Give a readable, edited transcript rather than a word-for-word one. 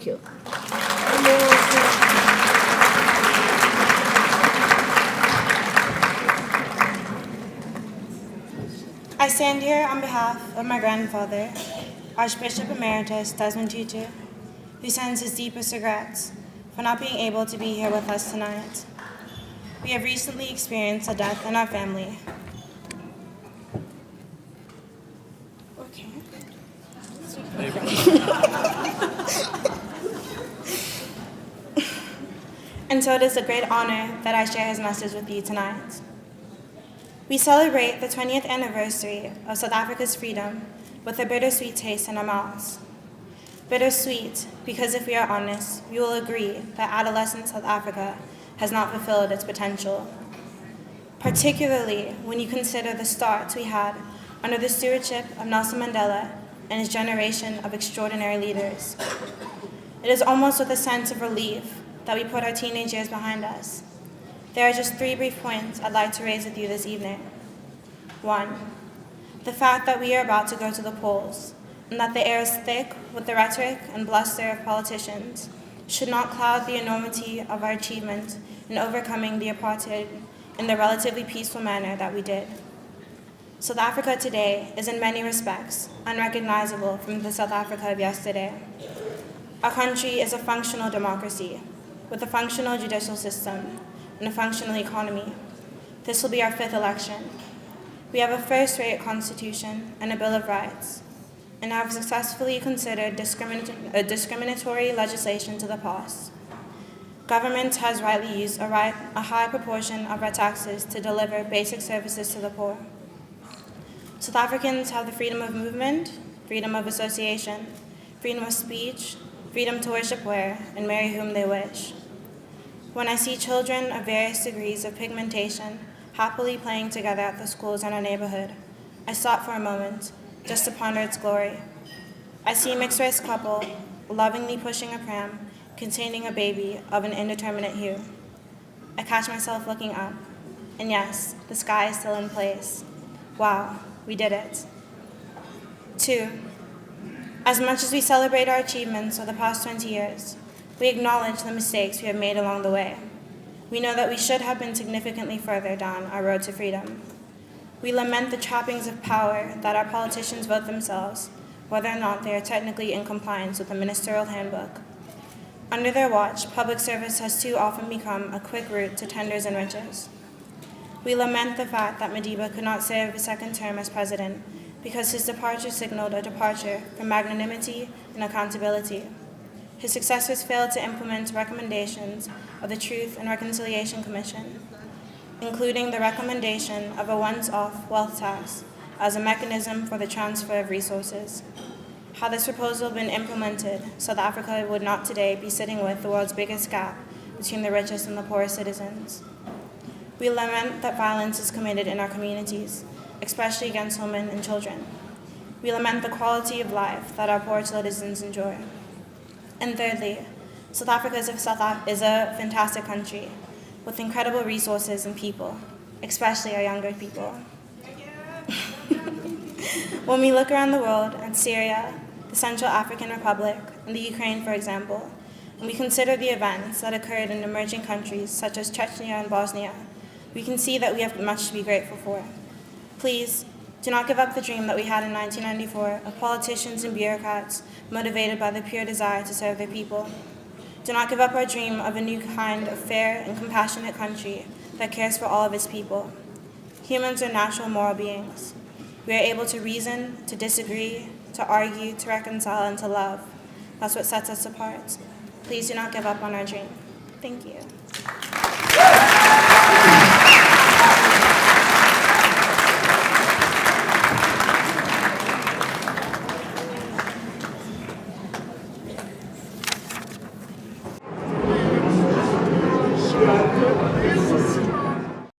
Thank you. I stand here on behalf of my grandfather, Archbishop Emeritus Desmond Tutu, who sends his deepest regrets for not being able to be here with us tonight. We have recently experienced a death in our family. Okay. And so it is a great honor that I share his message with you tonight. We celebrate the 20th anniversary of South Africa's freedom with a bittersweet taste in our mouths. Bittersweet because if we are honest, we will agree that adolescent South Africa has not fulfilled its potential, particularly when you consider the starts we had under the stewardship of Nelson Mandela and his generation of extraordinary leaders. It is almost with a sense of relief that we put our teenage years behind us. There are just 3 brief points I'd like to raise with you this evening. 1, the fact that we are about to go to the polls, and that the air is thick with the rhetoric and bluster of politicians should not cloud the enormity of our achievement in overcoming the apartheid in the relatively peaceful manner that we did. South Africa today is in many respects unrecognizable from the South Africa of yesterday. Our country is a functional democracy with a functional judicial system and a functional economy. This will be our 5th election. We have a first-rate constitution and a Bill of Rights, and have successfully considered discriminatory legislation to the past. Government has rightly used a high proportion of our taxes to deliver basic services to the poor. South Africans have the freedom of movement, freedom of association, freedom of speech, freedom to worship where and marry whom they wish. When I see children of various degrees of pigmentation happily playing together at the schools in our neighborhood, I stop for a moment just to ponder its glory. I see a mixed-race couple lovingly pushing a pram containing a baby of an indeterminate hue. I catch myself looking up, and yes, the sky is still in place. Wow, we did it. 2, as much as we celebrate our achievements of the past 20 years, we acknowledge the mistakes we have made along the way. We know that we should have been significantly further down our road to freedom. We lament the trappings of power that our politicians vote themselves, whether or not they are technically in compliance with the ministerial handbook. Under their watch, public service has too often become a quick route to tenders and riches. We lament the fact that Madiba could not serve a 2nd term as president because his departure signaled a departure from magnanimity and accountability. His successors failed to implement recommendations of the Truth and Reconciliation Commission, including the recommendation of a once-off wealth tax as a mechanism for the transfer of resources. Had this proposal been implemented, South Africa would not today be sitting with the world's biggest gap between the richest and the poorest citizens. We lament that violence is committed in our communities, especially against women and children. We lament the quality of life that our poor citizens enjoy. And thirdly, South Africa is a fantastic country with incredible resources and people, especially our younger people. When we look around the world at Syria, the Central African Republic, and the Ukraine, for example, and we consider the events that occurred in emerging countries such as Chechnya and Bosnia, we can see that we have much to be grateful for. Please, do not give up the dream that we had in 1994 of politicians and bureaucrats motivated by the pure desire to serve their people. Do not give up our dream of a new kind of fair and compassionate country that cares for all of its people. Humans are natural moral beings. We are able to reason, to disagree, to argue, to reconcile, and to love. That's what sets us apart. Please do not give up on our dream. Thank you.